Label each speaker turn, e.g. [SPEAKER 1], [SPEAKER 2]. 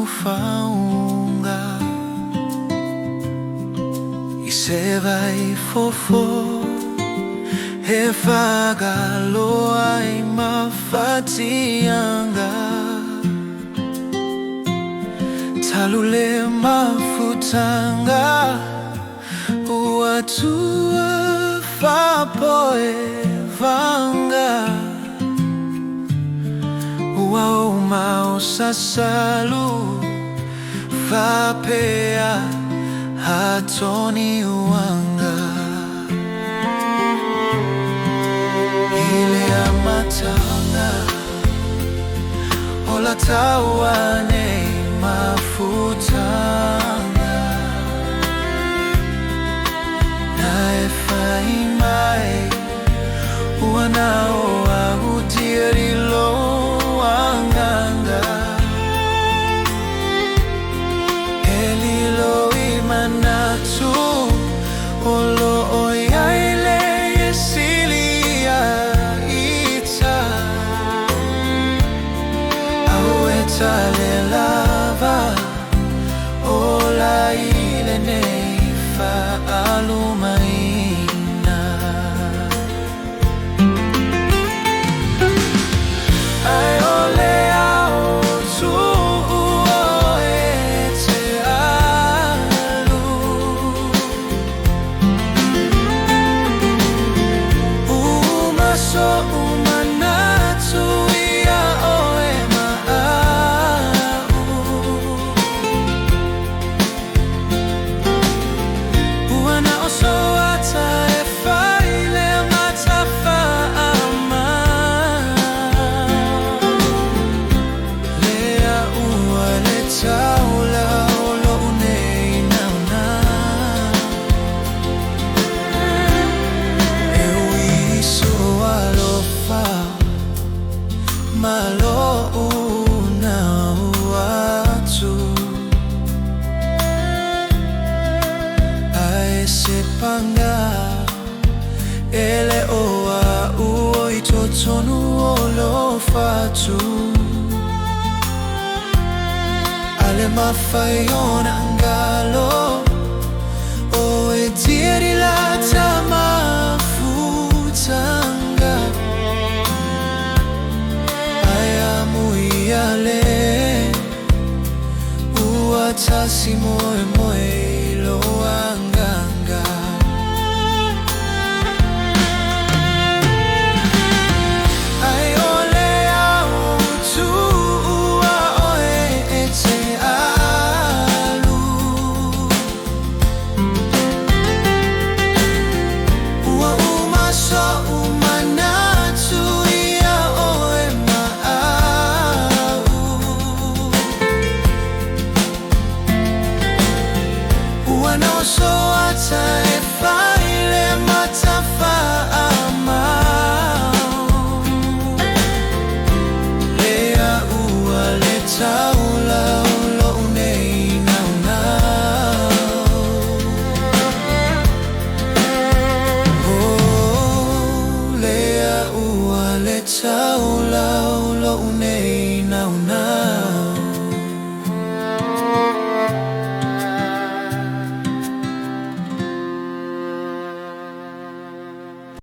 [SPEAKER 1] faunga I se vai fofo he whakaloa I mawhatianga talule mafutanga ua tua whapoe vanga ua o mao sasalu whapea hatoni uanga ile amatanga ola tawane mafutanga na efai mai uanao ahudirilo anganga elilo imanatu olo oyaile yesilia ita aueta le lava ola ile neifa alumaina ai ole au tu oete alu umaso umanatu ia oe maau uana oso ata e faile matafa ama lea ua le taula olo unei nauna e uiso alofa malo una uatu ae se panga ele oa uoi totonu olo fatu ale mawhaiona ngalo o e tiri la tamafutanga ai amui ale ua tasi moe moe lo anganga ai ole au tu ua oe e te alu ua umaso umanatu ia oe maau ua no so ata e faile matafa amau lea ua le taula olo unei naunau oh lea ua le taula olo unei